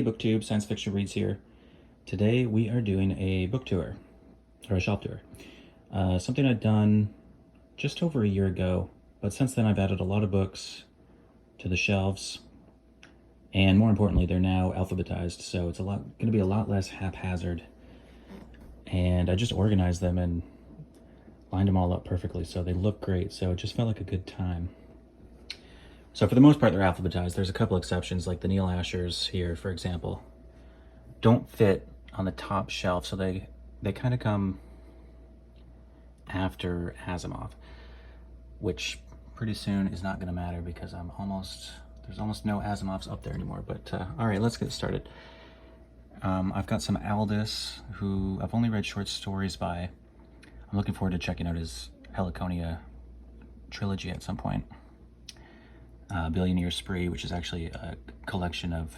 booktube, science fiction reads here. Today we are doing a book tour, or a shelf tour. Something I'd done just over a year ago, but since then I've added a lot of books to the shelves, and more importantly, they're now alphabetized, so it's going to be a lot less haphazard. And I just organized them and lined them all up perfectly, so they look great. So it just felt like a good time. So for the most part, they're alphabetized. There's a couple exceptions, like the Neil Ashers here, for example, don't fit on the top shelf, so they kind of come after Asimov, which pretty soon is not going to matter because there's almost no Asimovs up there anymore. But all right, let's get started. I've got some Aldiss, who I've only read short stories by. I'm looking forward to checking out his Heliconia trilogy at some point. Billion Year Spree, which is actually a collection of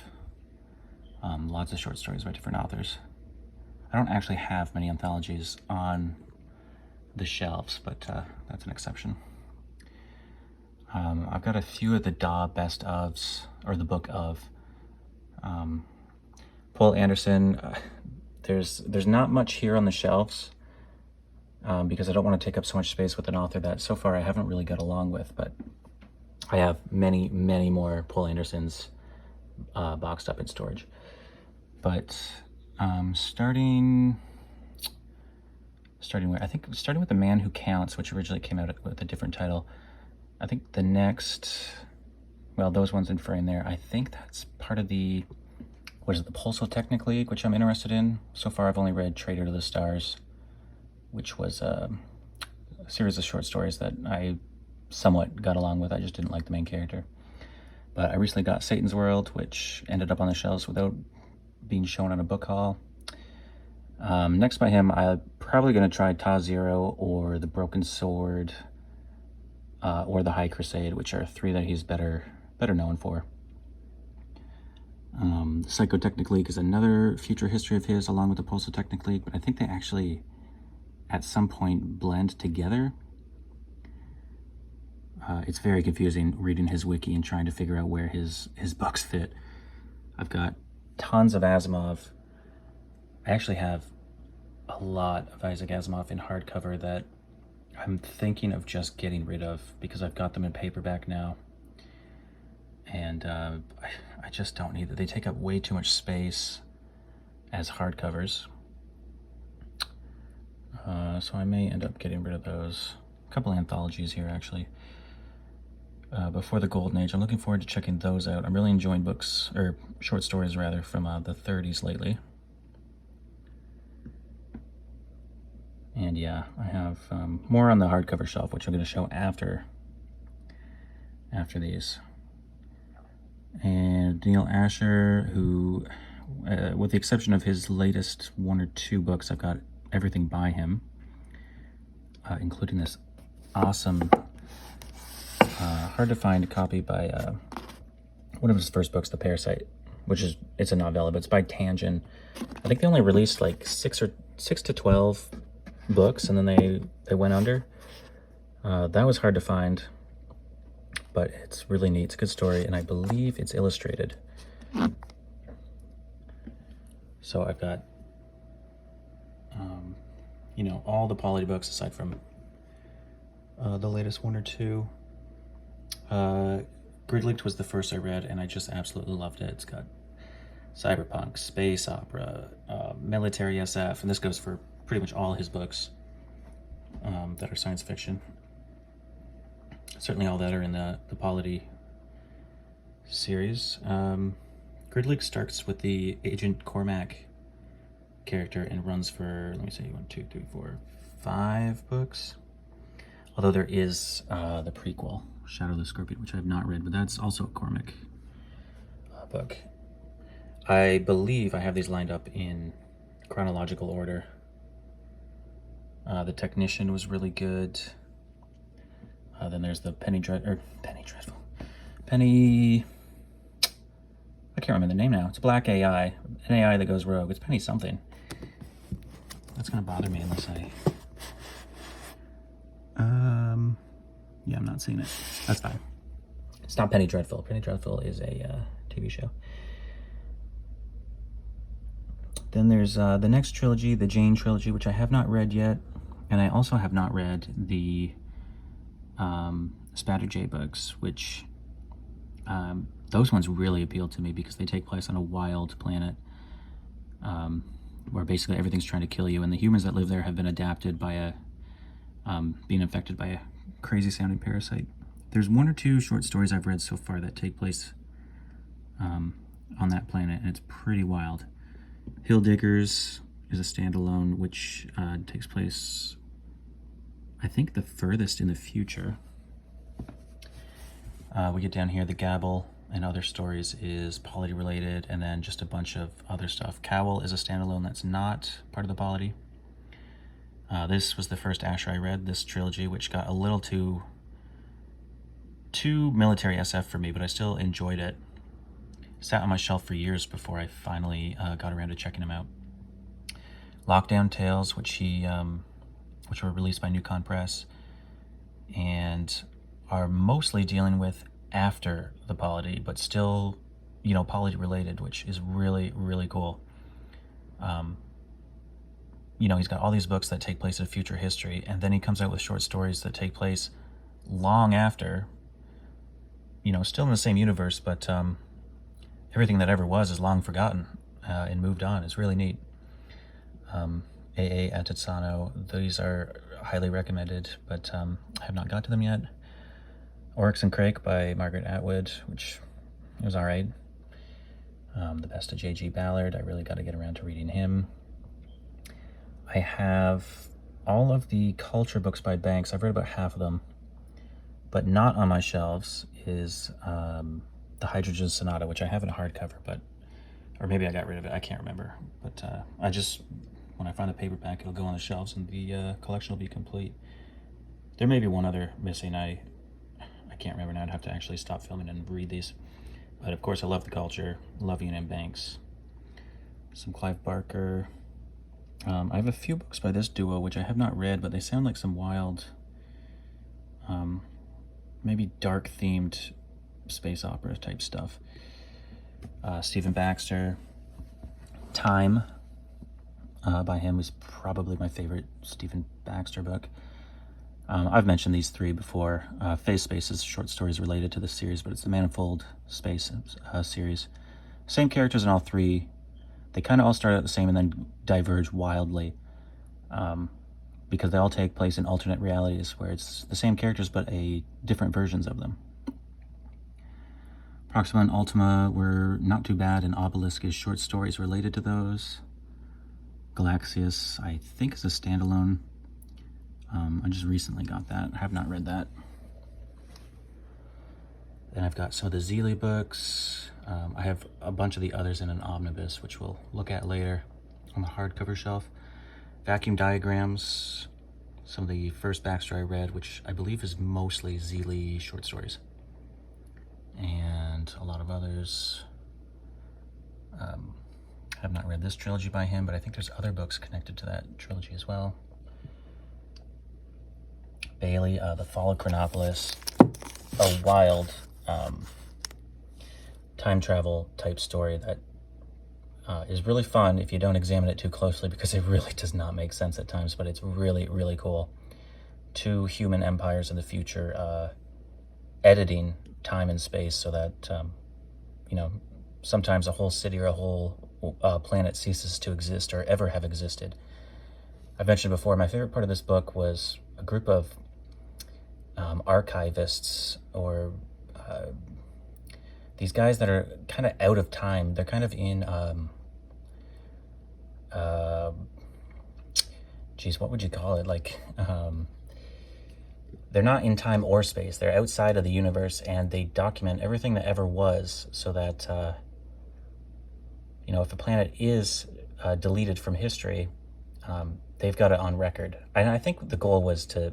lots of short stories by different authors. I don't actually have many anthologies on the shelves, but that's an exception. I've got a few of the best ofs, or the book of. Paul Anderson. There's not much here on the shelves because I don't want to take up so much space with an author that so far I haven't really got along with, but I have many more Paul Andersons boxed up in storage. But starting with The Man Who Counts, which originally came out with a different title. I think the next, well, those ones in frame there, I think that's part of the, what is it, the Pulsotechnic League, which I'm interested in. So far I've only read Traitor to the Stars, which was a series of short stories that I somewhat got along with. I just didn't like the main character. But I recently got Satan's World, which ended up on the shelves without being shown on a book haul. Next by him, I'm probably going to try Ta Zero or The Broken Sword or The High Crusade, which are three that he's better known for. The Psychotechnic League is another future history of his, along with the Pulsotechnic League, but I think they actually at some point blend together. It's very confusing reading his wiki and trying to figure out where his books fit. I've got tons of Asimov. I actually have a lot of Isaac Asimov in hardcover that I'm thinking of just getting rid of because I've got them in paperback now. And I just don't need that. They take up way too much space as hardcovers. So I may end up getting rid of those. A couple anthologies here, actually. Before the Golden Age. I'm looking forward to checking those out. I'm really enjoying books, or short stories rather, from the 30s lately. And yeah, I have more on the hardcover shelf, which I'm going to show after these. And Neil Asher, who, with the exception of his latest one or two books, I've got everything by him, including this awesome hard to find copy by one of his first books, The Parasite, which it's a novella, but it's by Tangent. I think they only released like 6 to 12 books, and then they went under. That was hard to find, but it's really neat. It's a good story, and I believe it's illustrated. So I've got all the Polity books aside from the latest one or two. Gridlinked was the first I read, and I just absolutely loved it. It's got cyberpunk, space opera, military SF, and this goes for pretty much all his books that are science fiction. Certainly all that are in the Polity series. Gridlinked starts with the Agent Cormac character and runs for, let me see, 1, 2, 3, 4, 5 books. Although there is the prequel, Shadow of the Scorpion, which I have not read, but that's also a Cormac book. I believe I have these lined up in chronological order. The Technician was really good. Then there's the Penny Dreadful. I can't remember the name now. It's a black AI, an AI that goes rogue. It's Penny something. That's gonna bother me unless I. Yeah, I'm not seeing it. That's fine. It's not Penny Dreadful. Penny Dreadful is a TV show. Then there's the next trilogy, the Jane trilogy, which I have not read yet. And I also have not read the Spatterjay books, which those ones really appeal to me because they take place on a wild planet where basically everything's trying to kill you, and the humans that live there have been adapted by being infected by a crazy sounding parasite. There's one or two short stories I've read so far that take place on that planet, and it's pretty wild. Hill Diggers is a standalone, which takes place, I think, the furthest in the future. We get down here, The Gabble and Other Stories is polity related, and then just a bunch of other stuff. Cowl is a standalone that's not part of the polity. This was the first Asher I read, this trilogy, which got a little too military SF for me, but I still enjoyed it. Sat on my shelf for years before I finally got around to checking them out. Lockdown Tales, which were released by Newcon Press, and are mostly dealing with after the polity, but still, you know, polity related, which is really, really cool. You know, he's got all these books that take place in future history, and then he comes out with short stories that take place long after, you know, still in the same universe, but everything that ever was is long forgotten and moved on. It's really neat. A.A. Atitsano, these are highly recommended, but I have not got to them yet. Oryx and Crake by Margaret Atwood, which was all right. The Best of J.G. Ballard, I really got to get around to reading him. I have all of the culture books by Banks. I've read about half of them, but not on my shelves is the Hydrogen Sonata, which I have in a hardcover, but, or maybe I got rid of it, I can't remember. But when I find the paperback, it'll go on the shelves and the collection will be complete. There may be one other missing. I can't remember now. I'd have to actually stop filming and read these. But of course, I love the culture. Love Ian M. Banks. Some Clive Barker. I have a few books by this duo, which I have not read, but they sound like some wild, maybe dark-themed space opera type stuff. Stephen Baxter. Time by him was probably my favorite Stephen Baxter book. I've mentioned these three before. Phase Space is short stories related to this series, but it's the Manifold Space series. Same characters in all three. They kind of all start out the same and then diverge wildly because they all take place in alternate realities where it's the same characters but different versions of them. Proxima and Ultima were not too bad, and Obelisk is short stories related to those. Galaxius, I think, is a standalone. I just recently got that. I have not read that. Then I've got some of the Zealey books. I have a bunch of the others in an omnibus, which we'll look at later on the hardcover shelf. Vacuum Diagrams, some of the first Baxter I read, which I believe is mostly Zealey short stories. And a lot of others. I have not read this trilogy by him, but I think there's other books connected to that trilogy as well. Bailey, The Fall of Chronopolis, a wild time travel type story that is really fun if you don't examine it too closely, because it really does not make sense at times, but it's really, really cool. Two human empires in the future editing time and space so that, you know, sometimes a whole city or a whole planet ceases to exist or ever have existed. I've mentioned before, my favorite part of this book was a group of archivists, or these guys that are kind of out of time. They're kind of in, geez, what would you call it? Like, they're not in time or space. They're outside of the universe, and they document everything that ever was so that, you know, if a planet is deleted from history, they've got it on record. And I think the goal was to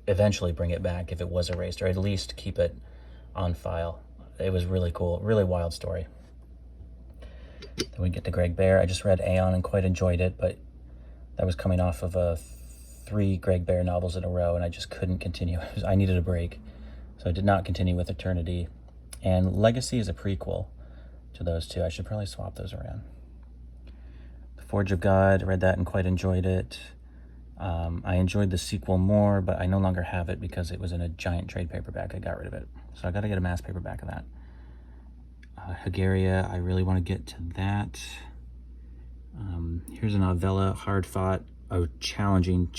eventually bring it back if it was erased, or at least keep it on file. It was really cool, really wild story. Then we get to Greg Bear. I just read Aeon and quite enjoyed it, but that was coming off of 3 Greg Bear novels in a row, and I just couldn't continue. I needed a break, so I did not continue with Eternity. And Legacy is a prequel to those two. I should probably swap those around. The Forge of God, read that and quite enjoyed it. I enjoyed the sequel more, but I no longer have it because it was in a giant trade paperback. I got rid of it. So I got to get a mass paperback of that. Hagaria, I really want to get to that. Here's a novella, hard-fought, a challenging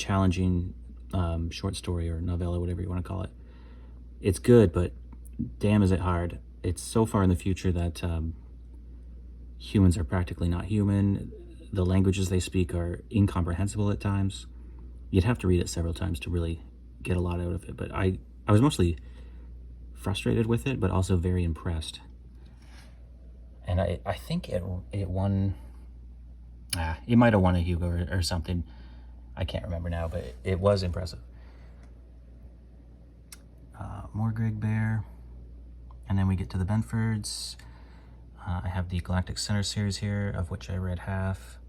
short story or novella, whatever you want to call it. It's good, but damn is it hard. It's so far in the future that humans are practically not human. The languages they speak are incomprehensible at times. You'd have to read it several times to really get a lot out of it. But I was mostly frustrated with it, but also very impressed. And I think it won, it might have won a Hugo or something. I can't remember now, but it was impressive. More Greg Bear. And then we get to the Benfords. I have the Galactic Center series here, of which I read half.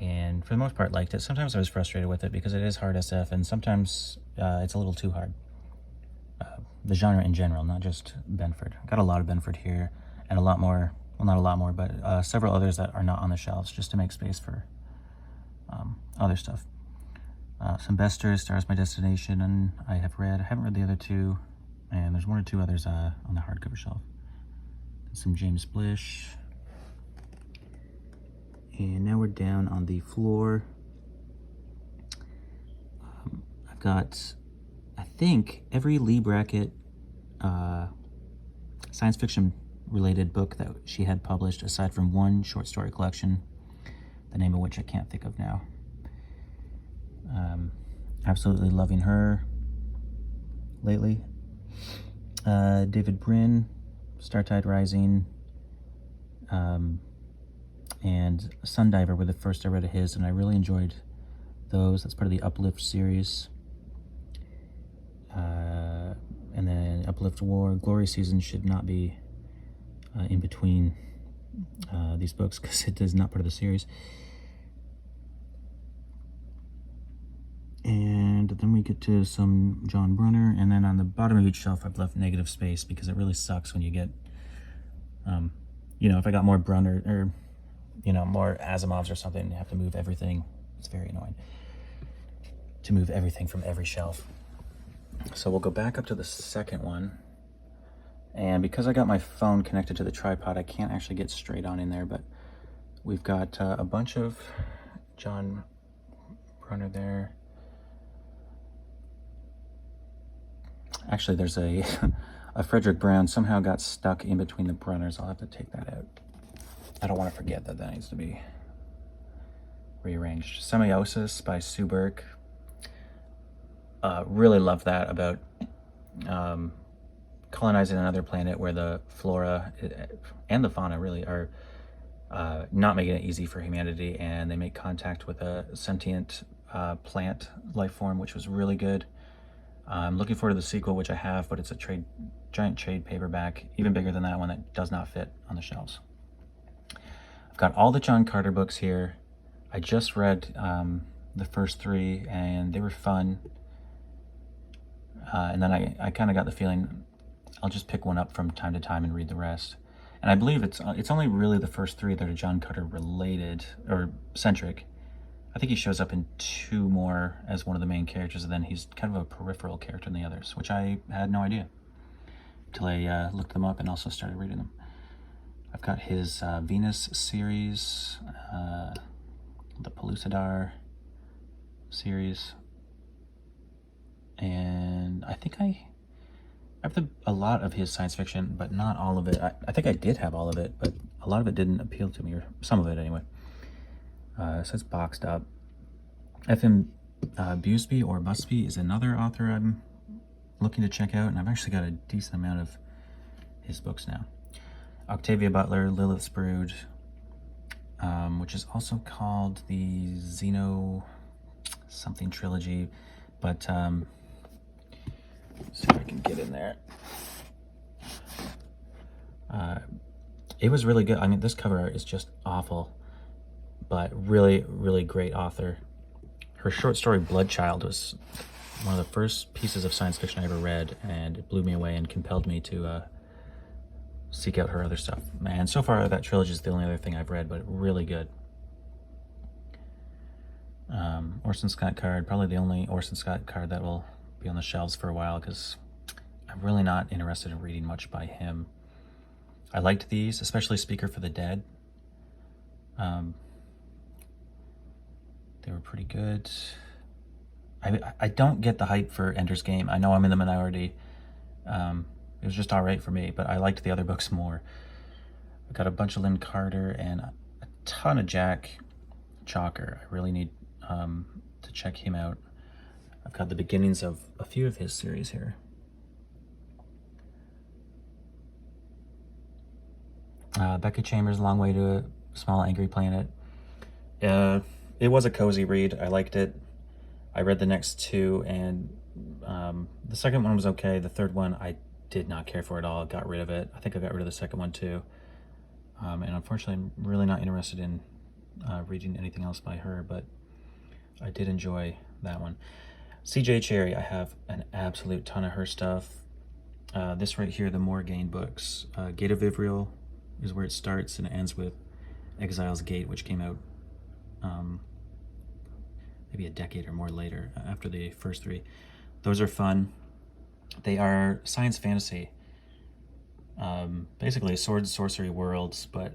And for the most part, liked it. Sometimes I was frustrated with it because it is hard SF, and sometimes it's a little too hard. The genre in general, not just Benford. Got a lot of Benford here, and a lot more, well, not a lot more, but several others that are not on the shelves, just to make space for other stuff. Some Besters, Stars My Destination, and I haven't read the other two, and there's one or two others on the hardcover shelf. Some James Blish. And now we're down on the floor. I've got, I think, every Lee Brackett science fiction related book that she had published, aside from one short story collection, the name of which I can't think of now. Absolutely loving her lately. David Brin, Startide Rising, and Sundiver were the first I read of his, and I really enjoyed those. That's part of the Uplift series. And then Uplift War, Glory Season should not be in between these books because it is not part of the series. And then we get to some John Brunner, and then on the bottom of each shelf I've left negative space because it really sucks when you get, if I got more Brunner or, more Asimovs or something, you have to move everything. It's very annoying to move everything from every shelf. So we'll go back up to the second one. And because I got my phone connected to the tripod, I can't actually get straight on in there, but we've got a bunch of John Brunner there. Actually, there's a Frederick Brown somehow got stuck in between the Brunners. I'll have to take that out. I don't want to forget that needs to be rearranged. Semiosis by Sue Burke. Really love that about colonizing another planet where the flora and the fauna really are not making it easy for humanity, and they make contact with a sentient plant life form, which was really good. I'm looking forward to the sequel, which I have, but it's a giant trade paperback, even bigger than that one, that does not fit on the shelves. I've got all the John Carter books here. I just read the first three, and they were fun. And then I kind of got the feeling I'll just pick one up from time to time and read the rest. And I believe it's only really the first three that are John Carter related or centric. I think he shows up in two more as one of the main characters, and then he's kind of a peripheral character in the others, which I had no idea until I looked them up and also started reading them. I've got his Venus series, the Pellucidar series, and I think I have a lot of his science fiction, but not all of it. I think I did have all of it, but a lot of it didn't appeal to me, or some of it anyway. So it's boxed up. F.M. Busby or Busby is another author I'm looking to check out, and I've actually got a decent amount of his books now. Octavia Butler, Lilith's Brood, which is also called the Xeno something trilogy, but let's see if I can get in there. It was really good. I mean, this cover art is just awful, but really, really great author. Her short story Bloodchild was one of the first pieces of science fiction I ever read, and it blew me away and compelled me to seek out her other stuff. And so far, that trilogy is the only other thing I've read, but really good. Orson Scott card, probably the only Orson Scott card that will be on the shelves for a while because I'm really not interested in reading much by him. I liked these, especially Speaker for the Dead. They were pretty good. I don't get the hype for Ender's Game. I know I'm in the minority. It was just all right for me, but I liked the other books more. I got a bunch of Lynn Carter and a ton of Jack Chalker. I really need to check him out. I've got the beginnings of a few of his series here. Becca Chambers, Long Way to a Small Angry Planet. It was a cozy read. I liked it. I read the next two, and the second one was okay. The third one, I did not care for at all. Got rid of it. I think I got rid of the second one too. And unfortunately, I'm really not interested in reading anything else by her, but I did enjoy that one. CJ Cherry, I have an absolute ton of her stuff. This right here, the Morgaine books. Gate of Ivriel is where it starts, and it ends with Exile's Gate, which came out maybe a decade or more later after the first three. Those are fun. They are science fantasy. Basically sword sorcery worlds, but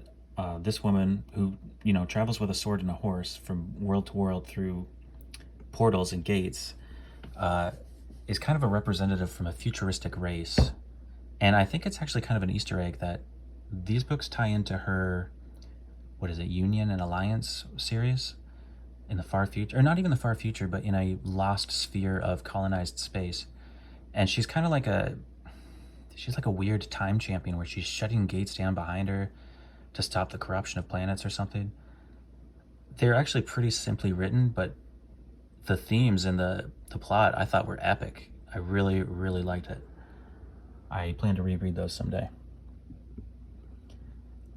this woman who, you know, travels with a sword and a horse from world to world through portals and gates is kind of a representative from a futuristic race. And I think it's actually kind of an Easter egg that these books tie into her, what is it, Union and Alliance series in the far future, or not even the far future, but in a lost sphere of colonized space. And she's kind of like she's like a weird time champion where she's shutting gates down behind her to stop the corruption of planets or something. They're actually pretty simply written, but the themes and the plot I thought were epic. I really, really liked it. I plan to reread those someday.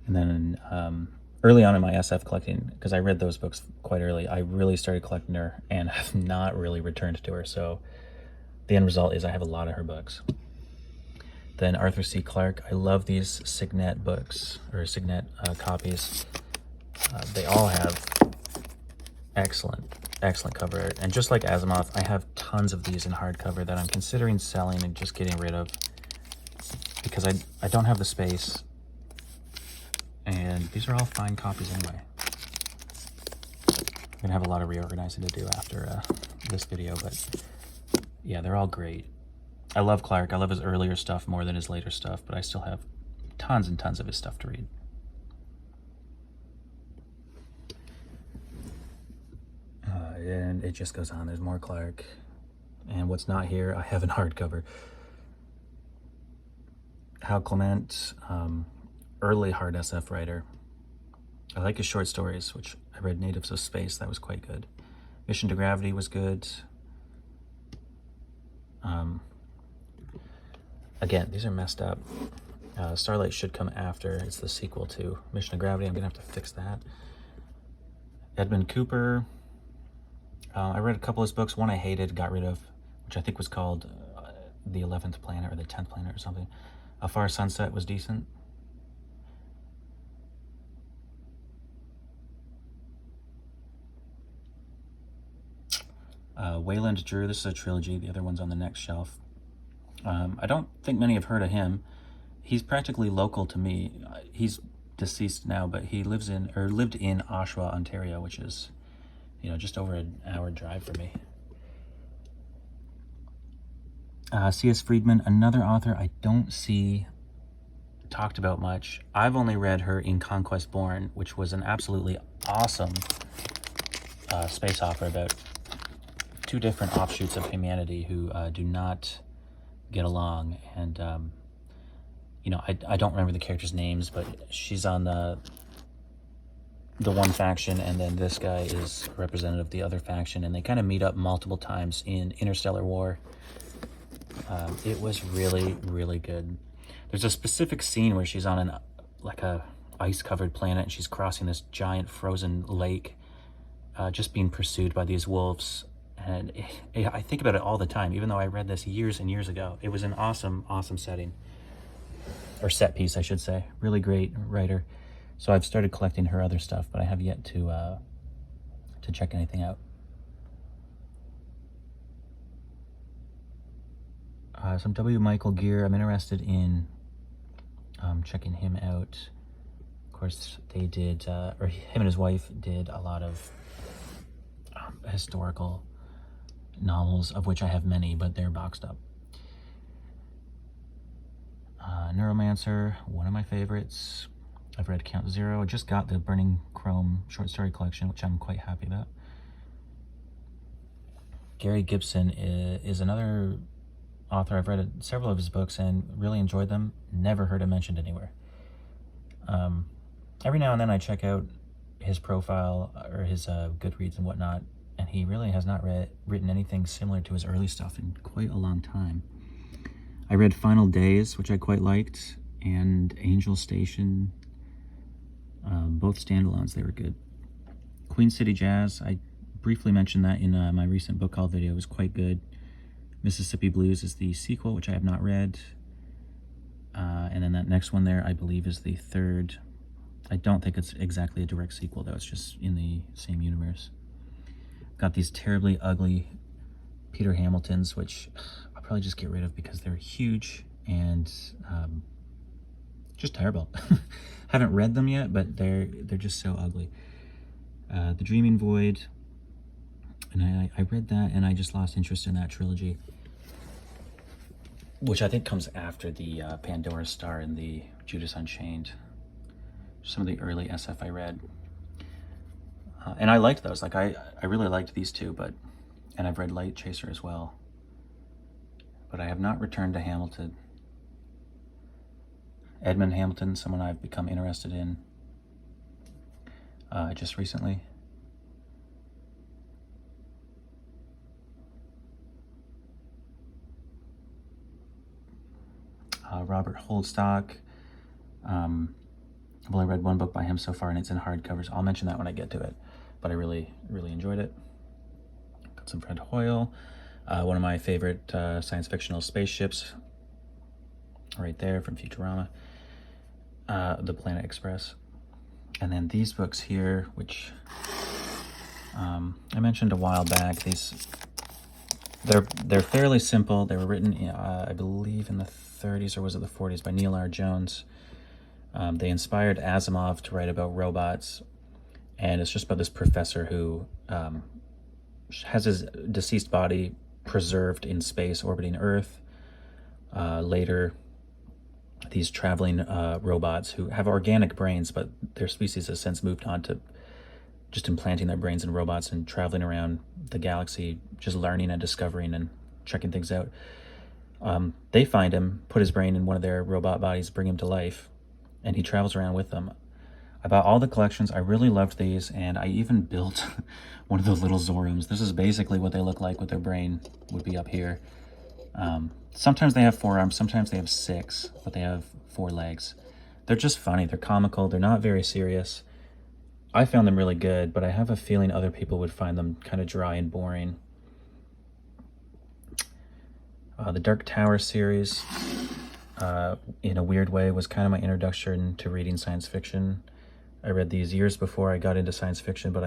And then early on in my SF collecting, because I read those books quite early, I really started collecting her and have not really returned to her. So the end result is I have a lot of her books. Then Arthur C. Clarke. I love these Signet books, or Signet copies. They all have excellent cover art. And just like Asimov, I have tons of these in hardcover that I'm considering selling and just getting rid of because I don't have the space. And these are all fine copies anyway. I'm gonna have a lot of reorganizing to do after this video, but yeah, they're all great. I love Clarke. I love his earlier stuff more than his later stuff, but I still have tons and tons of his stuff to read. And it just goes on. There's more Clarke. And what's not here, I have in hardcover. Hal Clement, early hard SF writer. I like his short stories, which I read Natives of Space. That was quite good. Mission to Gravity was good. Again, these are messed up. Starlight should come after. It's the sequel to Mission to Gravity. I'm gonna have to fix that. Edmund Cooper. I read a couple of his books. One I hated, got rid of, which I think was called The 11th Planet or The 10th Planet or something. A Far Sunset was decent. Wayland Drew, this is a trilogy. The other one's on the next shelf. I don't think many have heard of him. He's practically local to me. He's deceased now, but he lived in Oshawa, Ontario, which is, you know, just over an hour drive for me. C.S. Friedman, another author I don't see talked about much. I've only read her in Conquest Born, which was an absolutely awesome space opera about two different offshoots of humanity who do not get along. And, you know, I don't remember the characters' names, but she's on the one faction, and then this guy is a representative of the other faction, and they kind of meet up multiple times in Interstellar War. It was really, really good. There's a specific scene where she's on like a ice-covered planet, and she's crossing this giant frozen lake, just being pursued by these wolves. And I think about it all the time, even though I read this years and years ago. It was an awesome, awesome setting. Or set piece, I should say. Really great writer. So I've started collecting her other stuff, but I have yet to check anything out. Some W. Michael Gear. I'm interested in checking him out. Of course, they did, or him and his wife did a lot of historical novels, of which I have many, but they're boxed up. Neuromancer, one of my favorites. I've read Count Zero. I just got the Burning Chrome short story collection, which I'm quite happy about. Gary Gibson is another author. I've read several of his books and really enjoyed them. Never heard him mentioned anywhere. Every now and then I check out his profile or his Goodreads and whatnot, and he really has not written anything similar to his early stuff in quite a long time. I read Final Days, which I quite liked, and Angel Station. Both standalones, they were good. Queen City Jazz, I briefly mentioned that in my recent book haul video. It was quite good. Mississippi Blues is the sequel, which I have not read. And then that next one there, I believe, is the third. I don't think it's exactly a direct sequel, though. It's just in the same universe. Got these terribly ugly Peter Hamiltons, which I'll probably just get rid of because they're huge and just terrible. Haven't read them yet, but they're just so ugly. The Dreaming Void, and I read that and I just lost interest in that trilogy, which I think comes after the Pandora's Star and the Judas Unchained. Some of the early SF I read. And I liked those. Like I really liked these two, and I've read Light Chaser as well. But I have not returned to Hamilton. Edmund Hamilton, someone I've become interested in just recently. Robert Holdstock. I've only read one book by him so far, and it's in hardcovers. I'll mention that when I get to it, but I really, really enjoyed it. Got some Fred Hoyle. One of my favorite science fictional spaceships, right there from Futurama. The Planet Express. And then these books here, which I mentioned a while back. They're fairly simple. They were written, I believe, in the 30s, or was it the 40s, by Neil R. Jones. They inspired Asimov to write about robots, and it's just about this professor who has his deceased body preserved in space orbiting Earth. Later, these traveling robots who have organic brains, but their species has since moved on to just implanting their brains in robots and traveling around the galaxy, just learning and discovering and checking things out. They find him, put his brain in one of their robot bodies, bring him to life, and he travels around with them. I bought all the collections. I really loved these, and I even built one of those little Zorums. This is basically what they look like with their brain, would be up here. Sometimes they have 4 arms, sometimes they have 6, but they have 4 legs. They're just funny, they're comical, they're not very serious. I found them really good, but I have a feeling other people would find them kind of dry and boring. The Dark Tower series, in a weird way, was kind of my introduction to reading science fiction. I read these years before I got into science fiction, but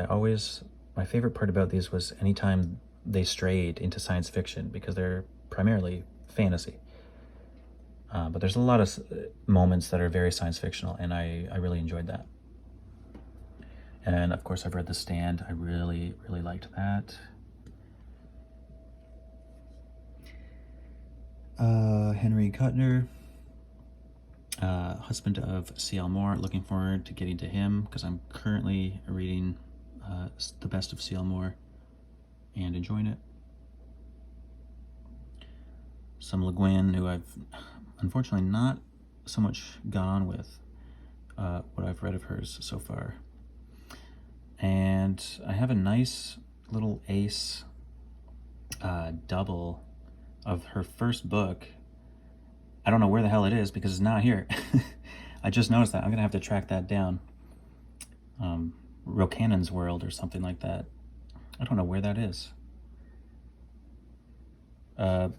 my favorite part about these was anytime they strayed into science fiction, because they're primarily fantasy. But there's a lot of moments that are very science fictional, and I really enjoyed that. And of course, I've read The Stand. I really, really liked that. Henry Kuttner, husband of C.L. Moore. Looking forward to getting to him, because I'm currently reading the best of C.L. Moore and enjoying it. Some Le Guin, who I've unfortunately not so much got on with what I've read of hers so far. And I have a nice little ace double of her first book. I don't know where the hell it is because it's not here. I just noticed that. I'm gonna have to track that down. Rokanan's World or something like that. I don't know where that is. I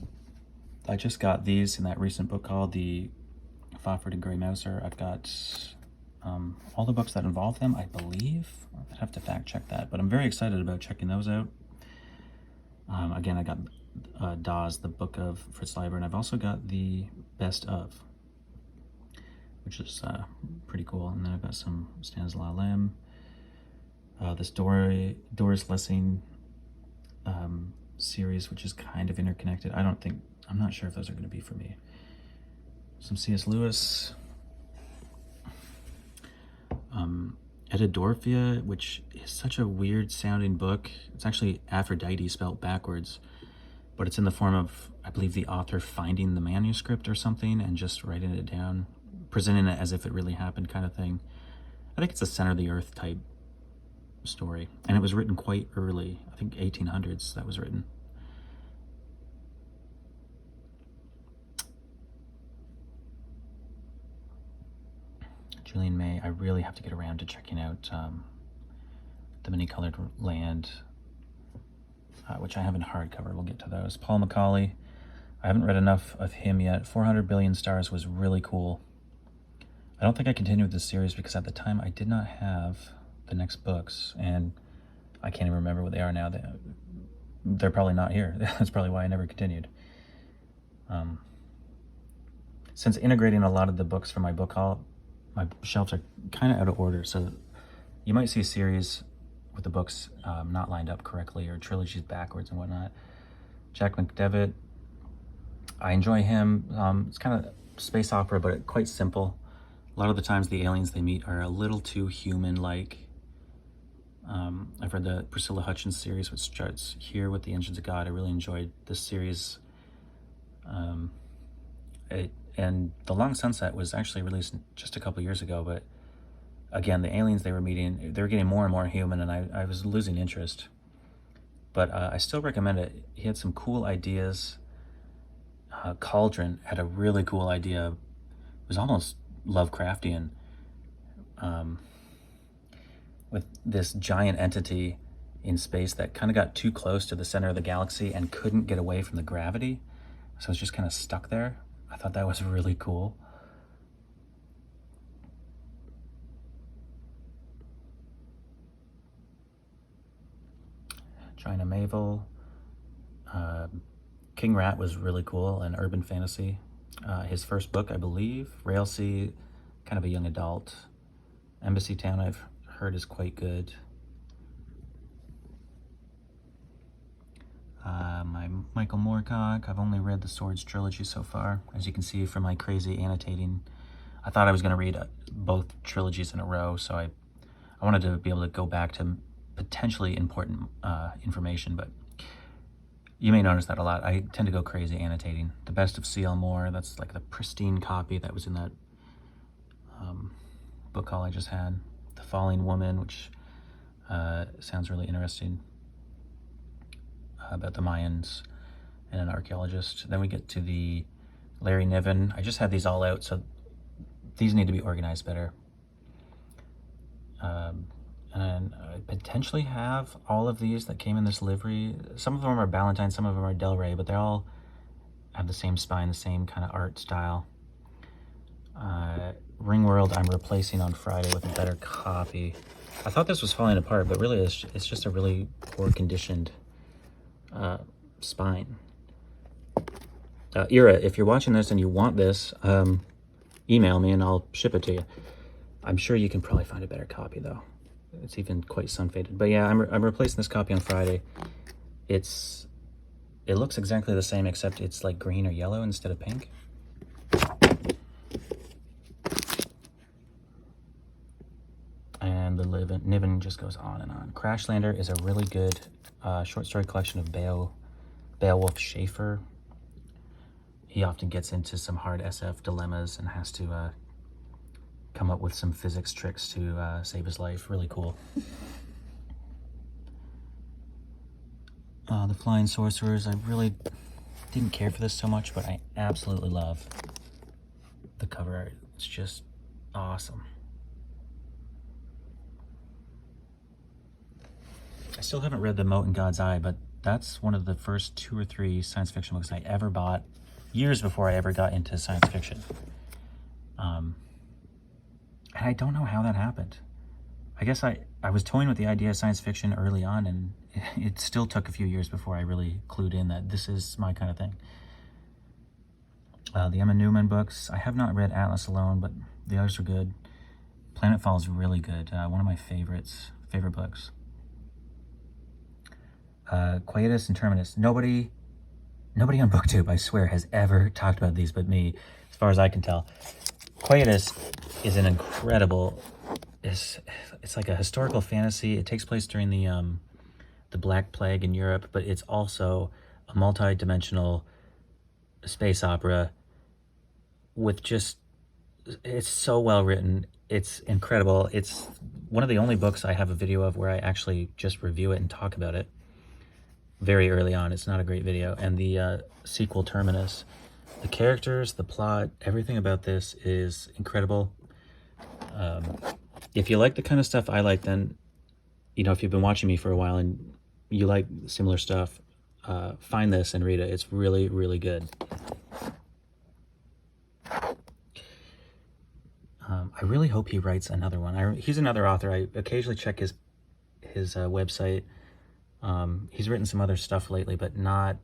just got these in that recent book called The Fafhrd and Grey Mouser. I've got all the books that involve them, I believe. I'd have to fact check that, but I'm very excited about checking those out. Again, I got Dawes, the book of Fritz Leiber, and I've also got the best of, which is pretty cool. And then I've got some Stanislaw Lem, this Doris Lessing series, which is kind of interconnected. I'm not sure if those are going to be for me. Some C.S. Lewis, Edidorphia, which is such a weird sounding book. It's actually Aphrodite spelled backwards, but it's in the form of, I believe, the author finding the manuscript or something and just writing it down, presenting it as if it really happened kind of thing. I think it's a center of the earth type story, and it was written quite early. I think 1800s that was written. Julian May, I really have to get around to checking out The Many-Colored Land, which I have in hardcover. We'll get to those. Paul Macaulay, I haven't read enough of him yet. 400 Billion Stars was really cool. I don't think I continued with this series because at the time I did not have the next books, and I can't even remember what they are now. They're probably not here. That's probably why I never continued. Since integrating a lot of the books from my book haul, my shelves are kind of out of order, so you might see a series with the books not lined up correctly, or trilogies backwards and whatnot. Jack McDevitt, I enjoy him. It's kind of space opera, but quite simple. A lot of the times the aliens they meet are a little too human-like. I've read the Priscilla Hutchins series, which starts here with The Engines of God. I really enjoyed this series. And The Long Sunset was actually released just a couple years ago, but again, the aliens they were meeting, they were getting more and more human, and I was losing interest. But I still recommend it. He had some cool ideas. Cauldron had a really cool idea. It was almost Lovecraftian, with this giant entity in space that kind of got too close to the center of the galaxy and couldn't get away from the gravity. So it's just kind of stuck there. I thought that was really cool. China Mavel. King Rat was really cool, an urban fantasy. His first book, I believe, Railsea, kind of a young adult. Embassy Town, I've heard, is quite good. My Michael Moorcock, I've only read the Swords trilogy so far. As you can see from my crazy annotating, I thought I was going to read both trilogies in a row, so I wanted to be able to go back to potentially important information, but you may notice that a lot. I tend to go crazy annotating. The Best of C.L. Moore, that's like the pristine copy that was in that book haul I just had. The Falling Woman, which sounds really interesting, about the Mayans and an archaeologist. Then we get to the Larry Niven. I just had these all out, so these need to be organized better. And I potentially have all of these that came in this livery. Some of them are Ballantine, some of them are Del Rey, but they all have the same spine, the same kind of art style. Ringworld I'm replacing on Friday with a better copy. I thought this was falling apart, but really it's just a really poor conditioned spine. Ira, if you're watching this and you want this, email me and I'll ship it to you. I'm sure you can probably find a better copy though. It's even quite sun-faded. But yeah, I'm replacing this copy on Friday. It looks exactly the same, except it's like green or yellow instead of pink. And the Niven just goes on and on. Crashlander is a really good short story collection of Beowulf Schaefer. He often gets into some hard SF dilemmas and has to come up with some physics tricks to save his life. Really cool. The Flying Sorcerers, I really didn't care for this so much, but I absolutely love the cover art. It's just awesome. I still haven't read The Mote in God's Eye, but that's one of the first 2 or 3 science fiction books I ever bought years before I ever got into science fiction. And I don't know how that happened. I guess I was toying with the idea of science fiction early on, and it still took a few years before I really clued in that this is my kind of thing. The Emma Newman books, I have not read Atlas Alone, but the others are good. Planetfall is really good. One of my favorite books. Quietus and Terminus. Nobody on BookTube, I swear, has ever talked about these but me, as far as I can tell. Quietus is an incredible, it's like a historical fantasy. It takes place during the Black Plague in Europe, but it's also a multi-dimensional space opera with just, it's so well written. It's incredible. It's one of the only books I have a video of where I actually just review it and talk about it very early on. It's not a great video. And the sequel, Terminus, the characters, the plot, everything about this is incredible. If you like the kind of stuff I like, then, you know, if you've been watching me for a while and you like similar stuff, find this and read it. It's really, really good. I really hope he writes another one. He's another author. I occasionally check his website. He's written some other stuff lately, but not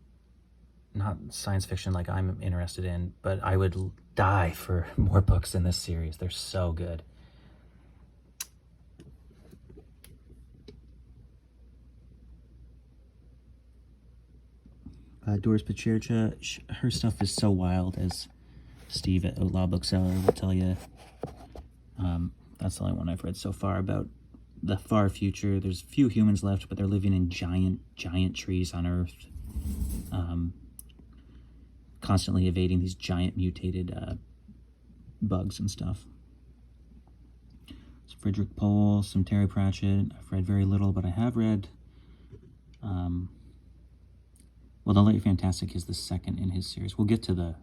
science fiction like I'm interested in. But I would die for more books in this series. They're so good. Doris Pachercha, her stuff is so wild, as Steve at Outlaw Bookseller will tell you. That's the only one I've read so far about the far future. There's few humans left, but they're living in giant trees on Earth, constantly evading these giant mutated bugs and stuff. It's Frederick Pohl, some Terry Pratchett. I've read very little, but I have read... well, The Late Fantastic is the second in his series. We'll get to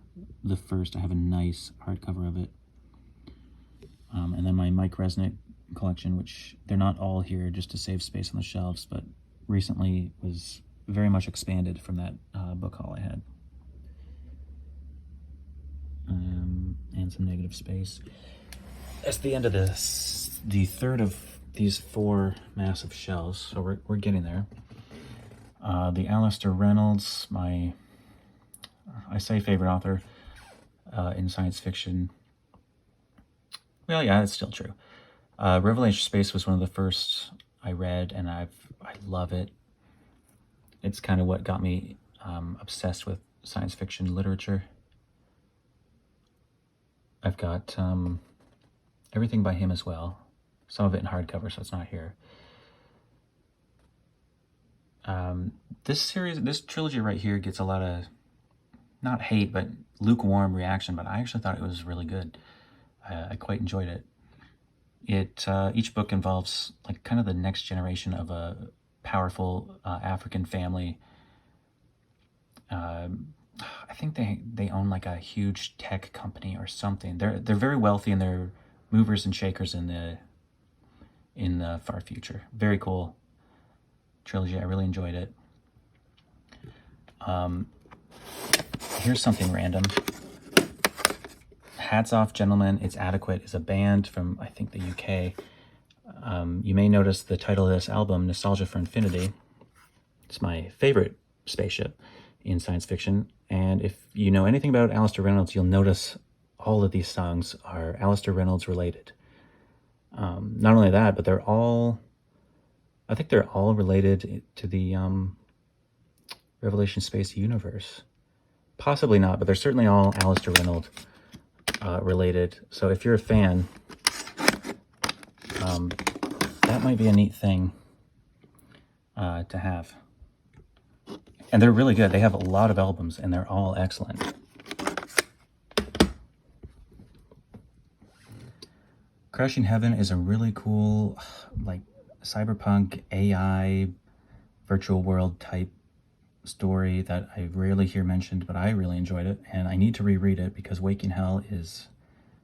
the first. I have a nice hardcover of it. And then my Mike Resnick collection, which they're not all here just to save space on the shelves, but recently was very much expanded from that book haul I had. And some Negative Space. That's the end of the third of these 4 massive shelves, so we're getting there. The Alastair Reynolds, I say favorite author in science fiction. Well, yeah, it's still true. Revelation Space was one of the first I read, and I love it. It's kind of what got me obsessed with science fiction literature. I've got everything by him as well. Some of it in hardcover, so it's not here. This trilogy right here gets a lot of, not hate, but lukewarm reaction, but I actually thought it was really good. I quite enjoyed it. Each book involves like kind of the next generation of a powerful African family. I think they own like a huge tech company or something. They're very wealthy, and they're movers and shakers in the far future. Very cool trilogy. I really enjoyed it. Here's something random. Hats Off Gentlemen, It's Adequate is a band from, I think, the UK. You may notice the title of this album, Nostalgia for Infinity. It's my favorite spaceship in science fiction. And if you know anything about Alastair Reynolds, you'll notice all of these songs are Alastair Reynolds related. Not only that, but I think they're all related to the Revelation Space universe. Possibly not, but they're certainly all Alastair Reynolds related. So if you're a fan, that might be a neat thing to have. And they're really good. They have a lot of albums, and they're all excellent. Crashing Heaven is a really cool, like, cyberpunk AI virtual world type story that I rarely hear mentioned, but I really enjoyed it, and I need to reread it because Waking Hell is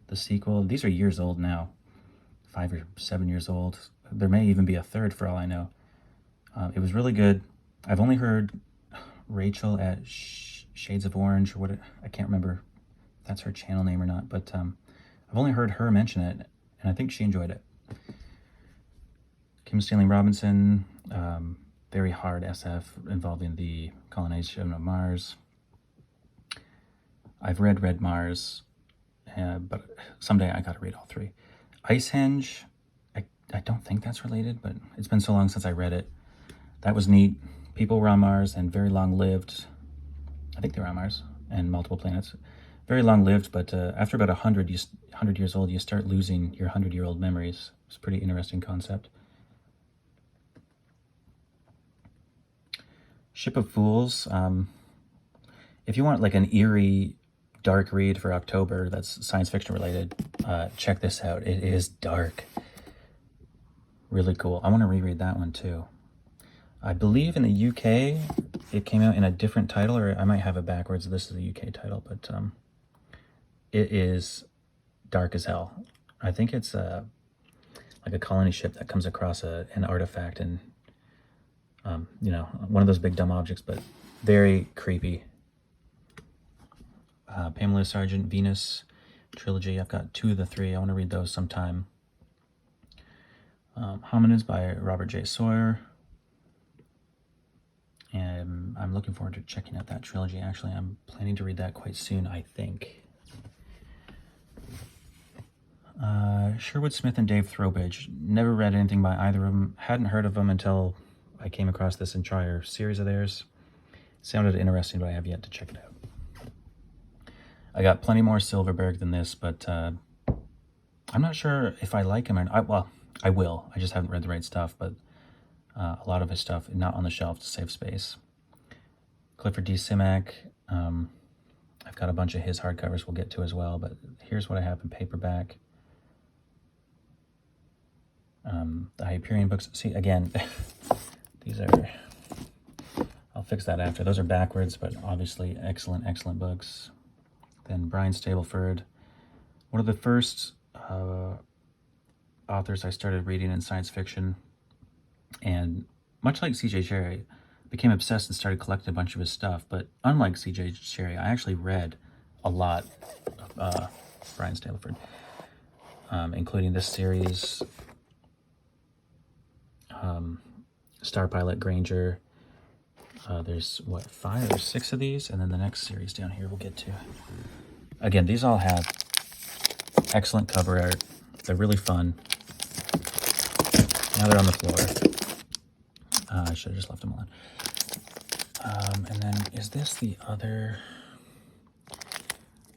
the sequel. These are years old now, 5 or 7 years old. There may even be a third for all I know. It was really good. I've only heard Rachel at Shades of Orange, or what, I can't remember if that's her channel name or not, but I've only heard her mention it, and I think she enjoyed it. Kim Stanley Robinson, very hard SF involving the colonization of Mars. I've read Red Mars, but someday I gotta read all three. Icehenge, I don't think that's related, but it's been so long since I read it. That was neat. People were on Mars and very long-lived. I think they were on Mars and multiple planets. Very long-lived, but after about 100 years old, you start losing your 100-year-old memories. It's a pretty interesting concept. Ship of Fools. If you want like an eerie, dark read for October that's science fiction related, check this out. It is dark. Really cool. I want to reread that one too. I believe in the UK it came out in a different title, or I might have it backwards. This is a UK title, but it is dark as hell. I think it's like a colony ship that comes across an artifact, and you know, one of those big dumb objects, but very creepy. Pamela Sargent, Venus trilogy. I've got 2 of the 3. I want to read those sometime. Hominids by Robert J. Sawyer. And I'm looking forward to checking out that trilogy. Actually, I'm planning to read that quite soon, I think. Sherwood Smith and Dave Throwbridge. Never read anything by either of them. Hadn't heard of them until I came across this entire series of theirs. Sounded interesting, but I have yet to check it out. I got plenty more Silverberg than this, but I'm not sure if I like him or not. Well, I will. I just haven't read the right stuff, but a lot of his stuff not on the shelf to save space. Clifford D. Simak. I've got a bunch of his hardcovers we'll get to as well, but here's what I have in paperback. The Hyperion books. See, again, these are... I'll fix that after. Those are backwards, but obviously excellent, excellent books. Then Brian Stableford. One of the first authors I started reading in science fiction, and much like C.J. Cherryh, became obsessed and started collecting a bunch of his stuff. But unlike C.J. Cherryh, I actually read a lot of Brian Stableford, including this series, Star Pilot Granger. There's, what, 5 or 6 of these? And then the next series down here we'll get to. Again, these all have excellent cover art. They're really fun. Now they're on the floor. I should have just left them alone. And then, is this the other...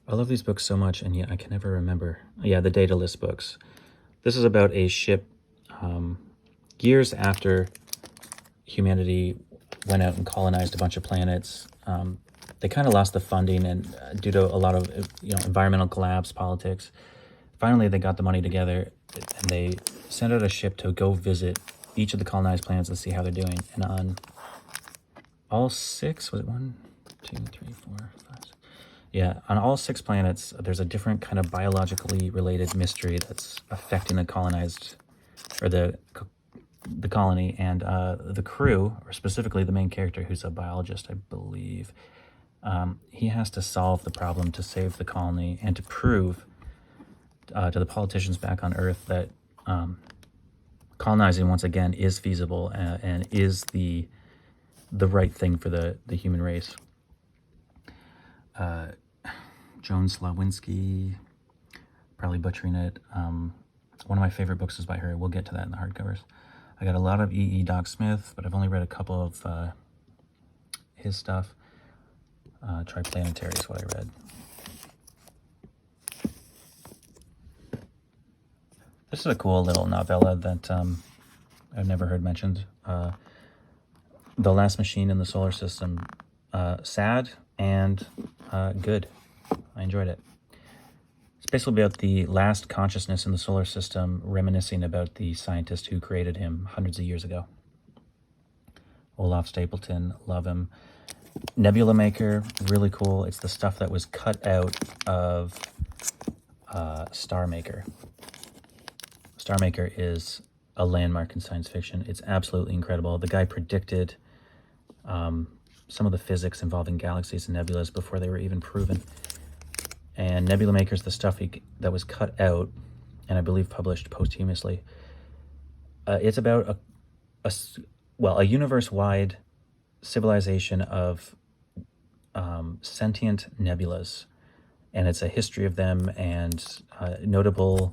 I love these books so much, and yet I can never remember. Yeah, the Daedalus books. This is about a ship years after humanity went out and colonized a bunch of planets. They kind of lost the funding, and due to a lot of environmental collapse, politics, finally they got the money together, and they sent out a ship to go visit each of the colonized planets and see how they're doing. And on all 6, was it 1, 2, 3, 4, 5, 6? Yeah, on all 6 planets, there's a different kind of biologically related mystery that's affecting the colonized, or the colony, and the crew, or specifically the main character, who's a biologist, I believe, he has to solve the problem to save the colony and to prove to the politicians back on Earth that colonizing once again is feasible and is the right thing for the human race. Joan Slawinski, probably butchering it. One of my favorite books is by her. We'll get to that in the hardcovers. I got a lot of E.E. Doc Smith, but I've only read a couple of his stuff. Triplanetary is what I read. This is a cool little novella that I've never heard mentioned. The Last Machine in the Solar System. Sad and good. I enjoyed it. It's basically about the last consciousness in the solar system reminiscing about the scientist who created him hundreds of years ago. Olaf Stapleton, love him. Nebula Maker, really cool. It's the stuff that was cut out of Star Maker. Star Maker is a landmark in science fiction. It's absolutely incredible. The guy predicted some of the physics involving galaxies and nebulas before they were even proven. And Nebula Maker is the stuff that was cut out, and I believe published posthumously. It's about well, a universe-wide civilization of sentient nebulas, and it's a history of them and notable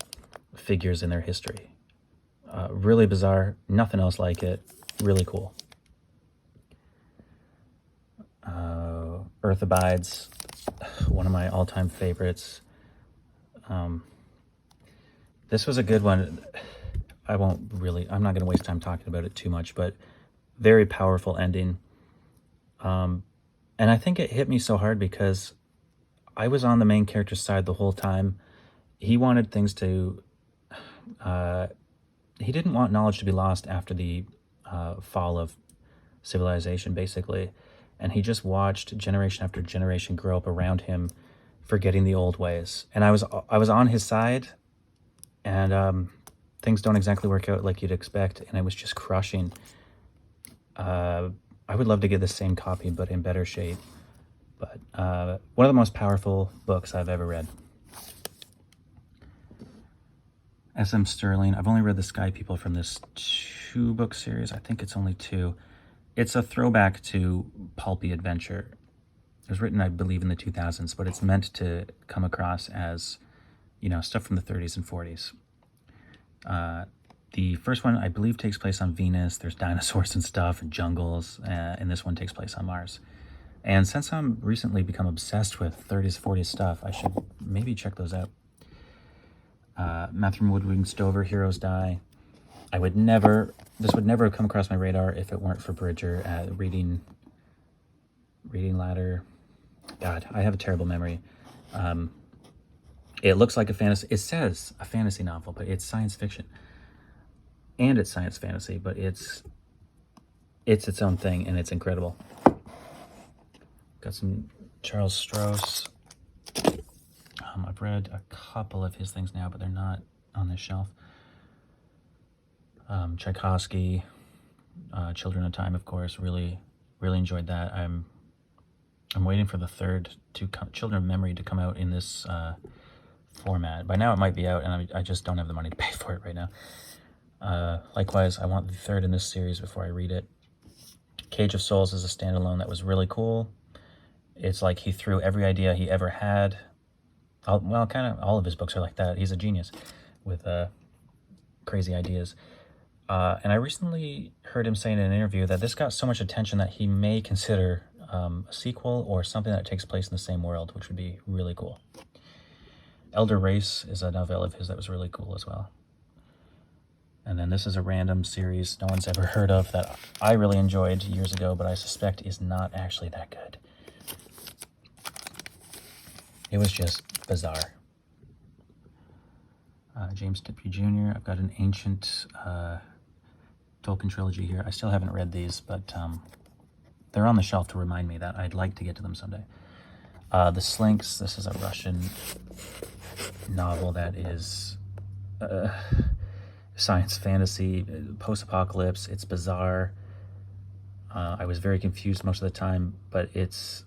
figures in their history. Really bizarre, nothing else like it, really cool. Earth Abides, one of my all-time favorites. This was a good one. I'm not going to waste time talking about it too much, but very powerful ending. And I think it hit me so hard because I was on the main character's side the whole time. He wanted things to... he didn't want knowledge to be lost after the fall of civilization, basically. And he just watched generation after generation grow up around him, forgetting the old ways. And I was on his side, and things don't exactly work out like you'd expect, and it was just crushing. I would love to get the same copy, but in better shape. But one of the most powerful books I've ever read. S.M. Sterling. I've only read The Sky People from this 2-book series. I think it's only 2. It's a throwback to pulpy adventure. It was written, I believe, in the 2000s, but it's meant to come across as, you know, stuff from the 30s and 40s. The first one, I believe, takes place on Venus. There's dinosaurs and stuff and jungles, and this one takes place on Mars. And since I'm recently become obsessed with 30s, 40s stuff, I should maybe check those out. Matthew Woodward Stover, Heroes Die. This would never have come across my radar if it weren't for Bridger at Reading Ladder. God, I have a terrible memory. It looks like a fantasy. It says a fantasy novel, but it's science fiction. And it's science fantasy, but it's its own thing, and it's incredible. Got some Charles Strauss. I've read a couple of his things now, but they're not on this shelf. Tchaikovsky, Children of Time, of course. Really enjoyed that. I'm waiting for the third Children of Memory to come out in this format. By now it might be out, and I just don't have the money to pay for it right now. Likewise, I want the third in this series before I read it. Cage of Souls is a standalone that was really cool. It's like he threw every idea he ever had. Well, kind of all of his books are like that. He's a genius with crazy ideas. And I recently heard him say in an interview that this got so much attention that he may consider a sequel or something that takes place in the same world, which would be really cool. Elder Race is a novella of his that was really cool as well. And then this is a random series no one's ever heard of that I really enjoyed years ago, but I suspect is not actually that good. It was just bizarre. James Tiptree Jr. I've got an ancient Tolkien trilogy here. I still haven't read these, but they're on the shelf to remind me that I'd like to get to them someday. The Slinks. This is a Russian novel that is science fantasy, post-apocalypse. It's bizarre. I was very confused most of the time, but it's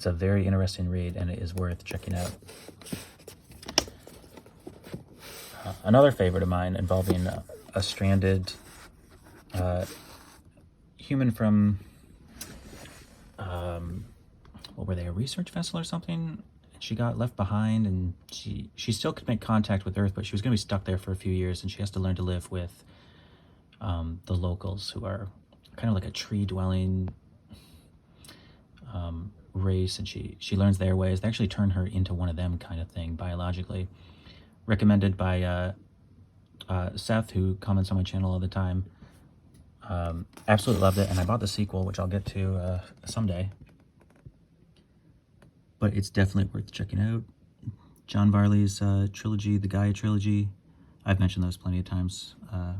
a very interesting read, and it is worth checking out. Another favorite of mine involving a stranded human from, what were they, a research vessel or something? She got left behind, and she still could make contact with Earth, but she was going to be stuck there for a few years, and she has to learn to live with the locals, who are kind of like a tree-dwelling race, and she learns their ways. They actually turn her into one of them kind of thing biologically. Recommended by Seth, who comments on my channel all the time. Absolutely loved it, and I bought the sequel, which I'll get to someday. But it's definitely worth checking out. John Varley's trilogy, the Gaia trilogy. I've mentioned those plenty of times.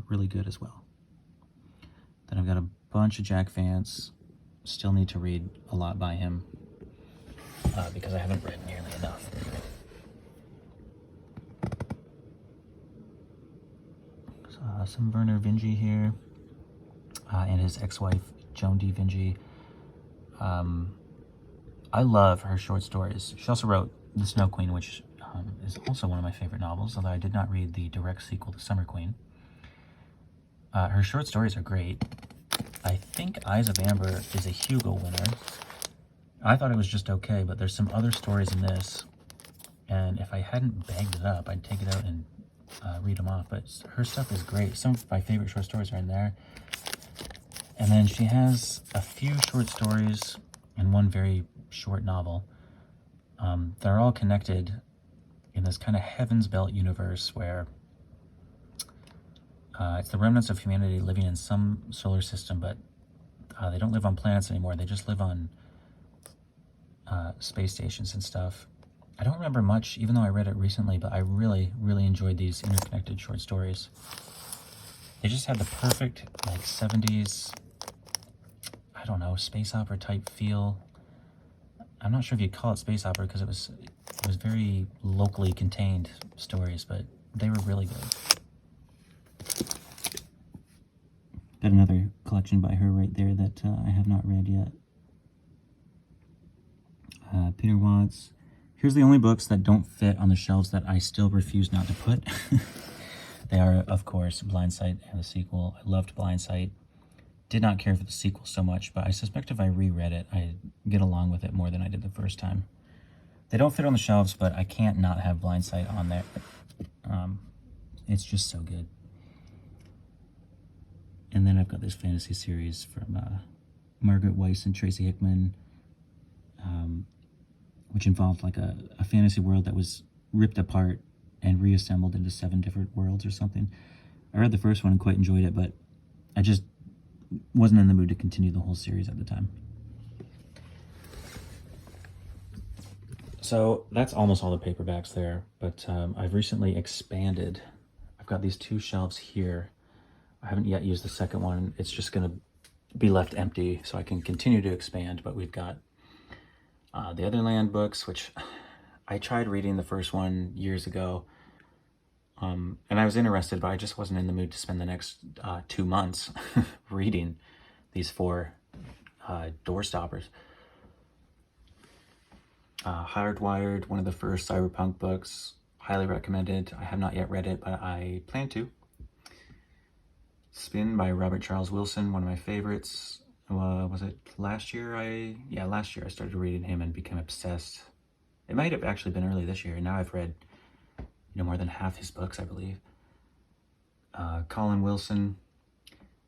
Really good as well. Then I've got a bunch of Jack Vance. Still need to read a lot by him because I haven't read nearly enough. Some Werner Vinge here, and his ex-wife Joan D. Vinge. I love her short stories. She also wrote The Snow Queen, which is also one of my favorite novels, although I did not read the direct sequel to Summer Queen. Her short stories are great. I think Eyes of Amber is a Hugo winner. I thought it was just okay, but there's some other stories in this, and if I hadn't bagged it up, I'd take it out and read them off. But her stuff is great. Some of my favorite short stories are in there. And then she has a few short stories and one very short novel. They're all connected in this kind of Heaven's Belt universe where it's the remnants of humanity living in some solar system, but they don't live on planets anymore. They just live on space stations and stuff. I don't remember much, even though I read it recently, but I really, really enjoyed these interconnected short stories. They just had the perfect, like, 70s, I don't know, space opera type feel. I'm not sure if you'd call it space opera because it was very locally contained stories, but they were really good. Got another collection by her right there that I have not read yet. Peter Watts. Here's the only books that don't fit on the shelves that I still refuse not to put. They are, of course, Blind Sight and the sequel. I loved Blind Sight. Did not care for the sequel so much, but I suspect if I reread it, I'd get along with it more than I did the first time. They don't fit on the shelves, but I can't not have Blind Sight on there. It's just so good. And then I've got this fantasy series from Margaret Weiss and Tracy Hickman, which involved like a fantasy world that was ripped apart and reassembled into 7 different worlds or something. I read the first one and quite enjoyed it, but I just wasn't in the mood to continue the whole series at the time. So that's almost all the paperbacks there, but I've recently expanded. I've got these 2 shelves here. I haven't yet used the second one. It's just going to be left empty so I can continue to expand, but we've got the Other Land books, which I tried reading the first one years ago, and I was interested, but I just wasn't in the mood to spend the next 2 months reading these 4 door stoppers. Hardwired, one of the first cyberpunk books, highly recommended. I have not yet read it, but I plan to. Spin by Robert Charles Wilson, one of my favorites. Was it last year? Last year I started reading him and became obsessed. It might have actually been early this year, and now I've read more than half his books, I believe. Colin Wilson.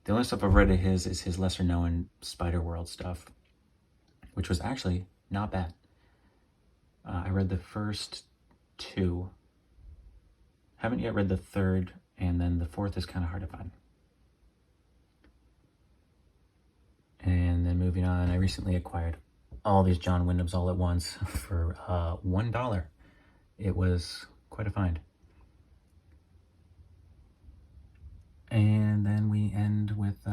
The only stuff I've read of his is his lesser-known Spider-World stuff, which was actually not bad. I read the first 2. Haven't yet read the 3rd, and then the 4th is kind of hard to find. And then moving on, I recently acquired all these John Wyndhams all at once for $1. It was quite a find. And then we end with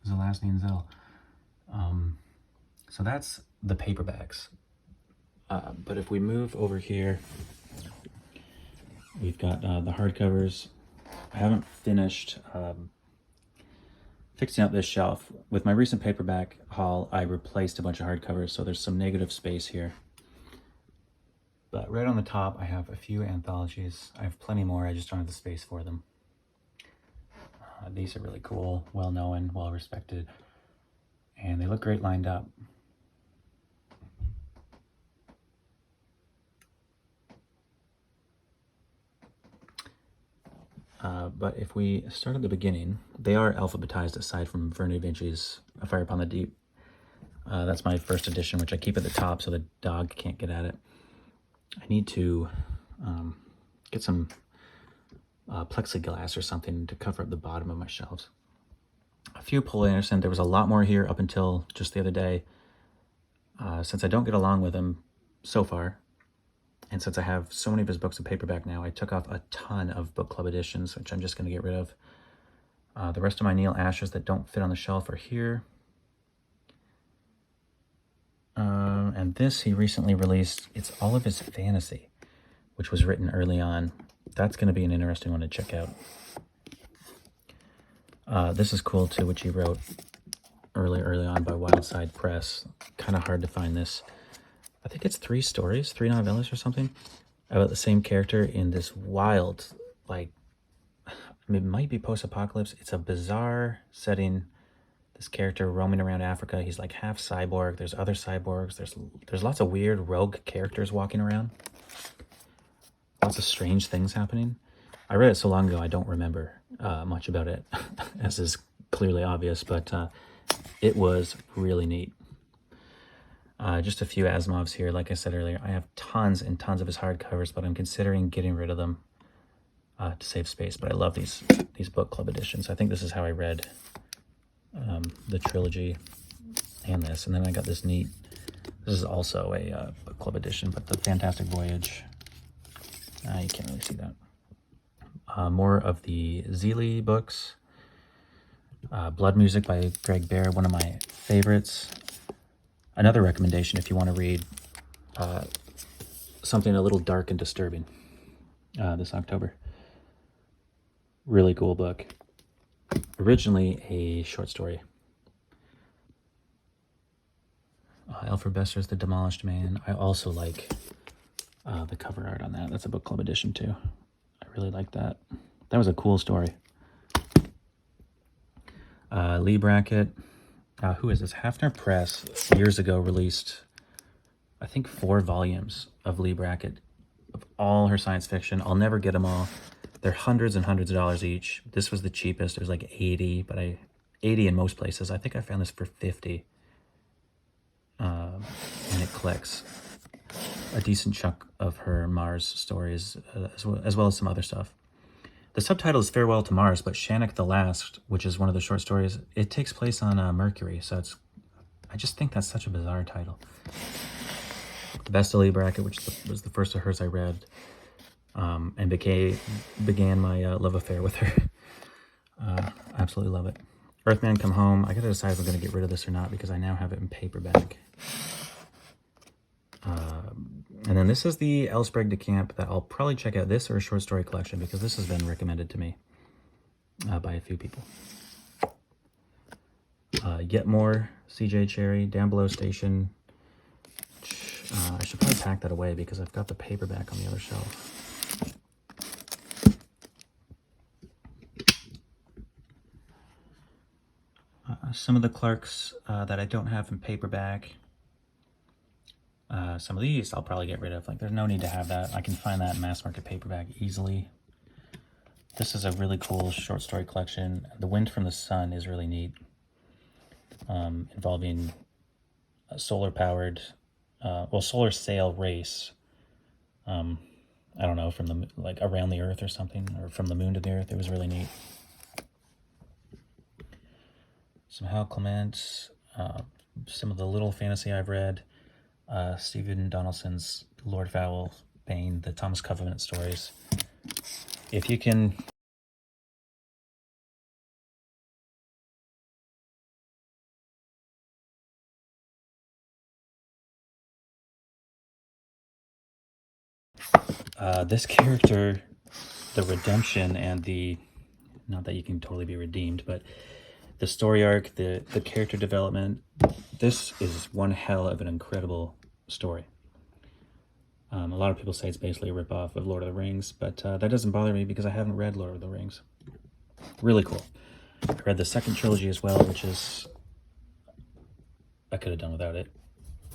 Zelazny and Zell. So that's the paperbacks. But if we move over here, we've got the hardcovers. I haven't finished fixing up this shelf. With my recent paperback haul, I replaced a bunch of hardcovers, so there's some negative space here. But right on the top, I have a few anthologies. I have plenty more, I just don't have the space for them. These are really cool, well-known, well-respected, and they look great lined up. But if we start at the beginning, they are alphabetized aside from Verne Vinci's A Fire Upon the Deep. That's my first edition, which I keep at the top so the dog can't get at it. I need to get some plexiglass or something to cover up the bottom of my shelves. A few Paul Anderson. There was a lot more here up until just the other day. Since I don't get along with him so far, and since I have so many of his books in paperback now, I took off a ton of book club editions, which I'm just going to get rid of. The rest of my Neil Ashers that don't fit on the shelf are here. And this he recently released. It's all of his fantasy, which was written early on. That's going to be an interesting one to check out. This is cool too, which he wrote early on by Wildside Press. Kind of hard to find this. I think it's 3 stories, 3 novellas or something, about the same character in this wild, like, it might be post-apocalypse. It's a bizarre setting this character roaming around Africa. He's like half cyborg. There's other cyborgs. There's lots of weird rogue characters walking around. Lots of strange things happening. I read it so long ago, I don't remember much about it, as is clearly obvious, but it was really neat. Just a few Asimovs here. Like I said earlier, I have tons and tons of his hardcovers, but I'm considering getting rid of them to save space. But I love these book club editions. I think this is how I read the trilogy and this. And then I got this neat, this is also a book club edition, but the Fantastic Voyage. You can't really see that. More of the Zealey books. Blood Music by Greg Bear, one of my favorites. Another recommendation if you want to read something a little dark and disturbing this October. Really cool book. Originally a short story. Alphabetized, The Demolished Man. I also like the cover art on that. That's a book club edition too. I really like that. That was a cool story. Lee Brackett. Who is this? Hafner Press years ago released, I think, 4 volumes of Lee Brackett, of all her science fiction. I'll never get them all. They're hundreds and hundreds of dollars each. This was the cheapest. It was like 80, but 80 in most places. I think I found this for 50. And it collects a decent chunk of her Mars stories, as well as some other stuff. The subtitle is Farewell to Mars, but Shannock the Last, which is one of the short stories, it takes place on Mercury, so I just think that's such a bizarre title. The Best of Lee Brackett, which was the first of hers I read, and began my love affair with her. Absolutely love it. Earthman Come Home. I gotta decide if I'm gonna get rid of this or not, because I now have it in paperback. And then this is the Elsbreg de Camp that I'll probably check out, this or a short story collection, because this has been recommended to me by a few people. Yet More, CJ Cherry, Down Below Station. I should probably pack that away because I've got the paperback on the other shelf. Some of the Clarks that I don't have in paperback. Some of these I'll probably get rid of. Like, there's no need to have that. I can find that in mass market paperback easily. This is a really cool short story collection. The Wind from the Sun is really neat, involving a solar-powered, solar sail race. I don't know, from the around the Earth or something, or from the moon to the Earth. It was really neat. Some Hal Clement, some of the little fantasy I've read. Stephen Donaldson's Lord Fowl Bane, the Thomas Covenant stories. If you can... this character, the redemption and the... Not that you can totally be redeemed, but the story arc, the character development, this is one hell of an incredible story. A lot of people say it's basically a ripoff of Lord of the Rings, but that doesn't bother me because I haven't read Lord of the Rings. Really cool. I read the second trilogy as well, which is... I could have done without it.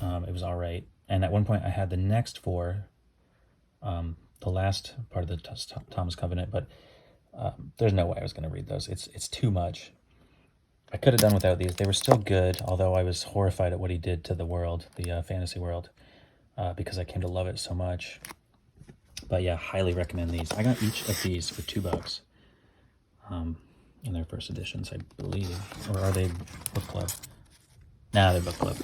It was all right. And at one point I had the next 4, the last part of the Thomas Covenant, but there's no way I was going to read those. It's too much. I could have done without these. They were still good, although I was horrified at what he did to the world, the fantasy world, because I came to love it so much. But yeah, highly recommend these. I got each of these for $2 in their first editions, I believe. Or are they book club? Nah, they're book club.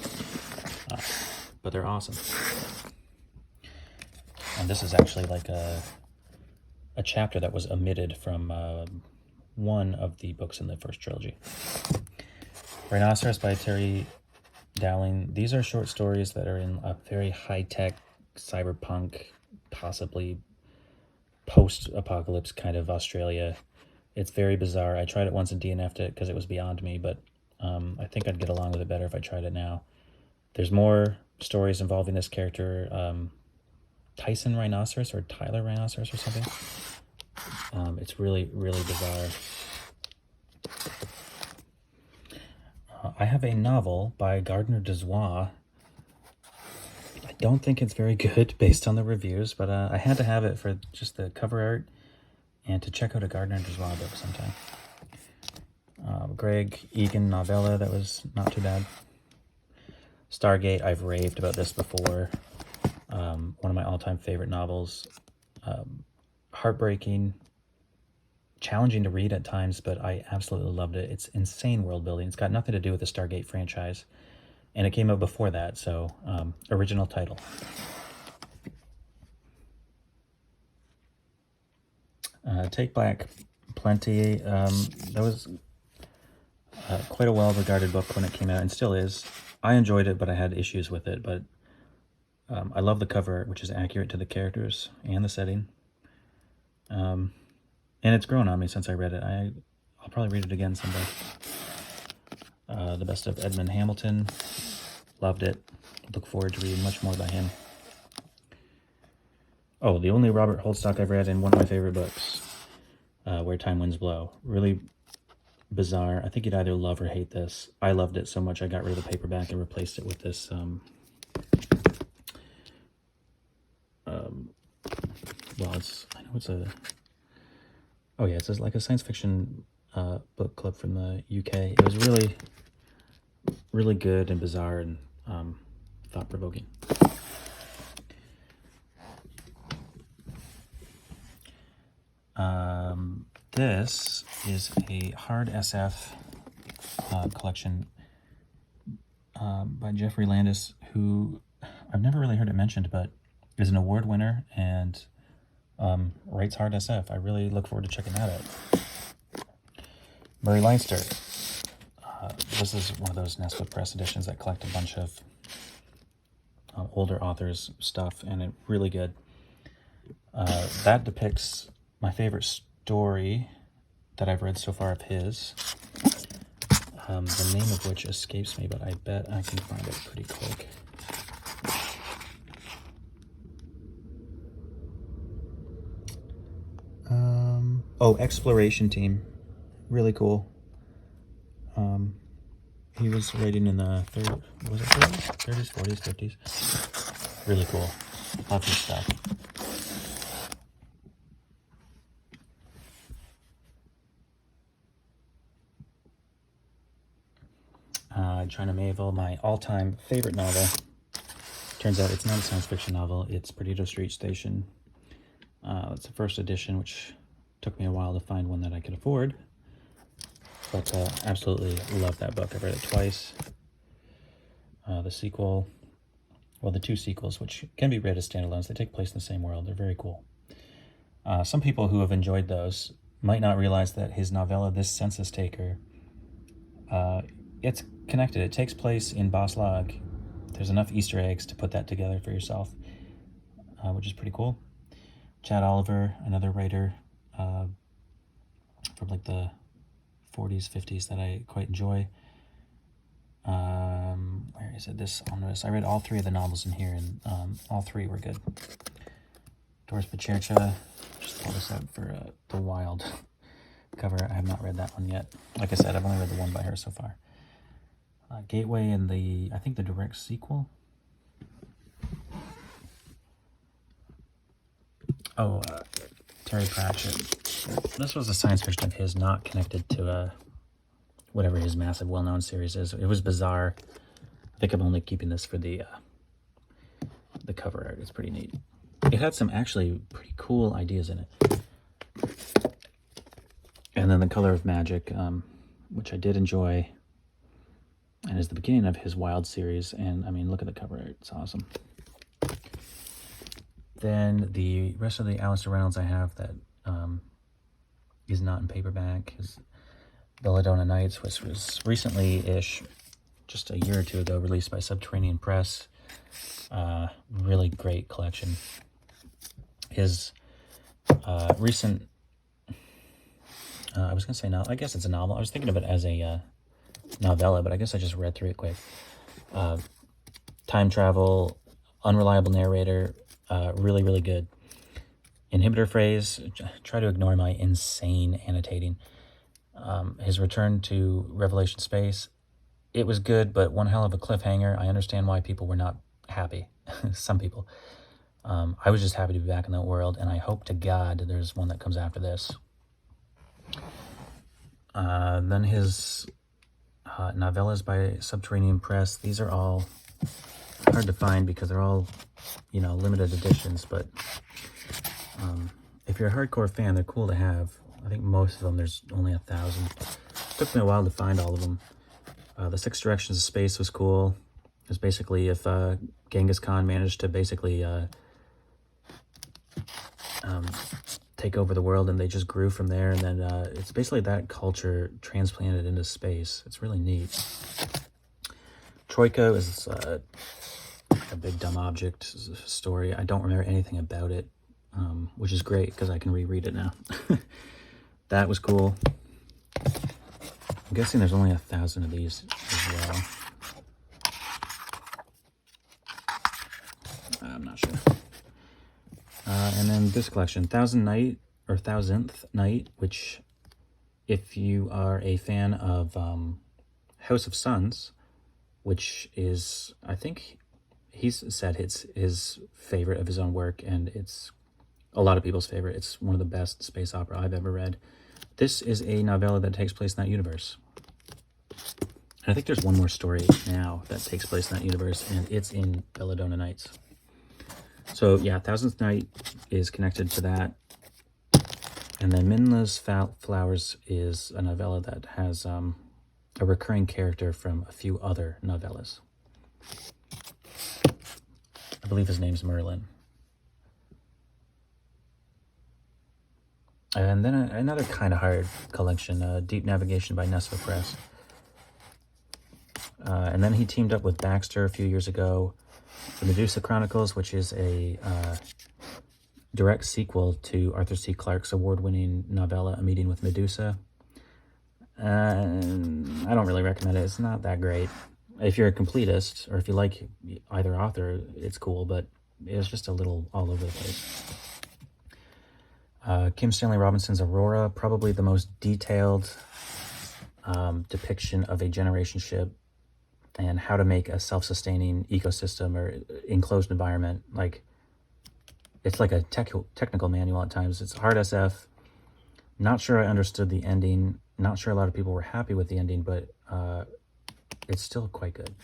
But they're awesome. And this is actually like a chapter that was omitted from one of the books in the first trilogy. Rhinoceros by Terry Dowling. These are short stories that are in a very high-tech, cyberpunk, possibly post-apocalypse kind of Australia. It's very bizarre. I tried it once and DNF'd it because it was beyond me, but I think I'd get along with it better if I tried it now. There's more stories involving this character, Tyson Rhinoceros or Tyler Rhinoceros or something. It's really, really bizarre. I have a novel by Gardner Dozois. I don't think it's very good based on the reviews, but I had to have it for just the cover art and to check out a Gardner Dozois book sometime. Greg Egan novella that was not too bad. Stargate, I've raved about this before. One of my all-time favorite novels. Heartbreaking, challenging to read at times, but I absolutely loved it. It's insane world building. It's got nothing to do with the Stargate franchise, and it came out before that, so original title. Take Back Plenty. That was quite a well-regarded book when it came out, and still is. I enjoyed it, but I had issues with it, but I love the cover art, which is accurate to the characters and the setting. And it's grown on me since I read it. I'll probably read it again someday. The Best of Edmund Hamilton. Loved it. Look forward to reading much more by him. Oh, the only Robert Holdstock I've read, and one of my favorite books, Where Time Winds Blow. Really bizarre. I think you'd either love or hate this. I loved it so much I got rid of the paperback and replaced it with this well, I know it's a, oh yeah, it's like a science fiction book club from the UK. It was really, really good and bizarre and thought-provoking. This is a hard SF collection by Jeffrey Landis, who I've never really heard it mentioned, but is an award winner and writes hard SF. I really look forward to checking that out. Murray Leinster. This is one of those Nesbitt Press editions that collect a bunch of older authors' stuff, and it's really good. That depicts my favorite story that I've read so far of his, the name of which escapes me, but I bet I can find it pretty quick. Oh, Exploration Team. Really cool. He was writing in the 30s, 40s, 50s. Really cool. Love his stuff. China Mayville, my all-time favorite novel. Turns out it's not a science fiction novel, it's Perdido Street Station. It's the first edition, which took me a while to find one that I could afford. But absolutely love that book. I've read it twice. The sequel, well, the two sequels, which can be read as standalones, they take place in the same world. They're very cool. Some people who have enjoyed those might not realize that his novella, This Census Taker, it's connected. It takes place in Boslag. There's enough Easter eggs to put that together for yourself, which is pretty cool. Chad Oliver, another writer from like the 40s, 50s that I quite enjoy. Where is it? This Omnibus. I read all three of the novels in here, and all three were good. Doris Pachercha. Just pull this out for The Wild cover. I have not read that one yet. Like I said, I've only read the one by her so far. Gateway and I think the direct sequel. Oh, Terry Pratchett. This was a science fiction of his, not connected to whatever his massive well-known series is. It was bizarre. I think I'm only keeping this for the cover art. It's pretty neat. It had some actually pretty cool ideas in it. And then The Color of Magic, which I did enjoy, and is the beginning of his Wild series. And I mean, look at the cover art. It's awesome. Then the rest of the Alistair Reynolds I have that is not in paperback is Belladonna Nights, which was recently-ish, just a year or two ago, released by Subterranean Press. Really great collection. His recent, I was going to say, no, I guess it's a novel. I was thinking of it as a novella, but I guess I just read through it quick. Time travel, unreliable narrator, really, really good. Inhibitor phrase, try to ignore my insane annotating. His return to Revelation Space, it was good, but one hell of a cliffhanger. I understand why people were not happy. Some people. I was just happy to be back in that world, and I hope to God there's one that comes after this. Then his novellas by Subterranean Press. These are all hard to find because they're all, you know, limited editions, but if you're a hardcore fan, they're cool to have. I think most of them, there's only 1,000. Took me a while to find all of them. The Six Directions of Space was cool. It was basically if Genghis Khan managed to basically take over the world, and they just grew from there, and then it's basically that culture transplanted into space. It's really neat. Troika is a big dumb object story. I don't remember anything about it, which is great because I can reread it now. That was cool. I'm guessing there's only 1,000 of these as well. I'm not sure. And then this collection, Thousandth Night, which, if you are a fan of House of Suns, which is, I think he's said it's his favorite of his own work, and it's a lot of people's favorite. It's one of the best space opera I've ever read. This is a novella that takes place in that universe. And I think there's one more story now that takes place in that universe, and it's in Belladonna Nights. So yeah, Thousandth Night is connected to that. And then Minla's Flowers is a novella that has a recurring character from a few other novellas. I believe his name's Merlin. And then another kind of hard collection, Deep Navigation by Nesva Press. And then he teamed up with Baxter a few years ago. The Medusa Chronicles, which is a direct sequel to Arthur C. Clarke's award-winning novella, A Meeting with Medusa. I don't really recommend it. It's not that great. If you're a completist, or if you like either author, it's cool, but it's just a little all over the place. Kim Stanley Robinson's Aurora, probably the most detailed depiction of a generation ship and how to make a self-sustaining ecosystem or enclosed environment. Like, it's like a technical manual at times. It's hard SF. Not sure I understood the ending. Not sure a lot of people were happy with the ending, but it's still quite good.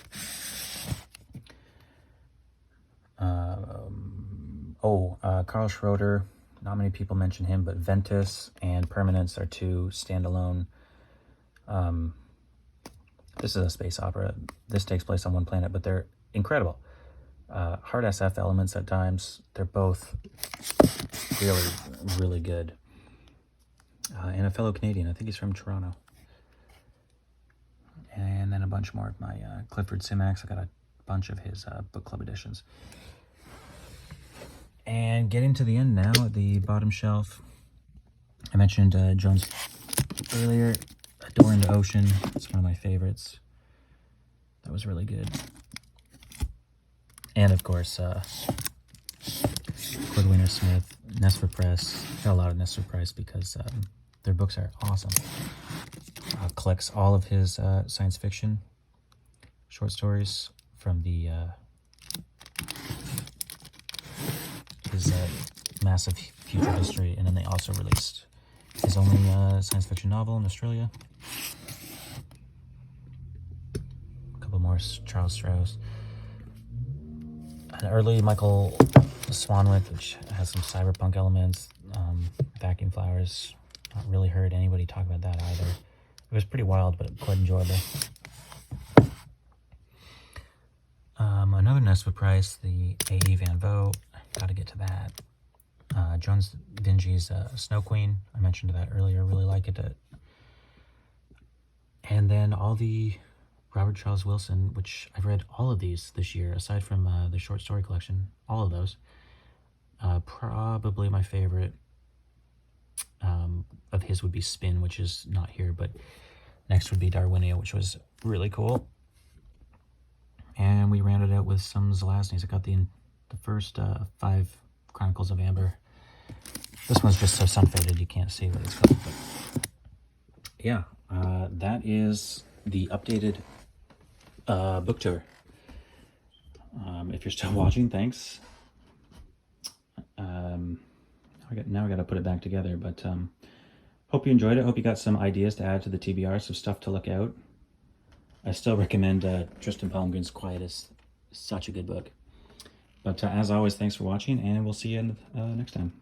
Carl Schroeder. Not many people mention him, but Ventus and Permanence are two standalone. This is a space opera. This takes place on one planet, but they're incredible. Hard SF elements at times. They're both really, really good. And a fellow Canadian. I think he's from Toronto. And then a bunch more of my Clifford Simax. I got a bunch of his book club editions. And getting to the end now, at the bottom shelf, I mentioned Jones earlier, Adoring the Ocean. It's one of my favorites. That was really good. And of course, Cordwainer Smith, Nesva Press. Got a lot of Nesva Press because their books are awesome. Collects all of his science fiction short stories from the his massive future history, and then they also released his only science fiction novel in Australia. A couple more Charles Strauss. An early Michael Swanwick, which has some cyberpunk elements. Vacuum Flowers. Not really heard anybody talk about that either. It was pretty wild, but quite enjoyable. Another Nesva Price, the A.E. Van Vogt. Got to get to that. Jones Vinge's Snow Queen. I mentioned that earlier. Really like it. And then all the Robert Charles Wilson, which I've read all of these this year, aside from the short story collection. All of those. Probably my favorite of his would be Spin, which is not here, but next would be Darwinia, which was really cool. And we rounded out with some Zelazny's. I got the first 5 Chronicles of Amber. This one's just so sun-faded you can't see what it's called. But yeah, that is the updated book tour. If you're still watching, thanks. Now I got to put it back together, but hope you enjoyed it. Hope you got some ideas to add to the TBR, some stuff to look out. I still recommend Tristan Palmgren's Quiet is such a good book. But as always, thanks for watching, and we'll see you next time.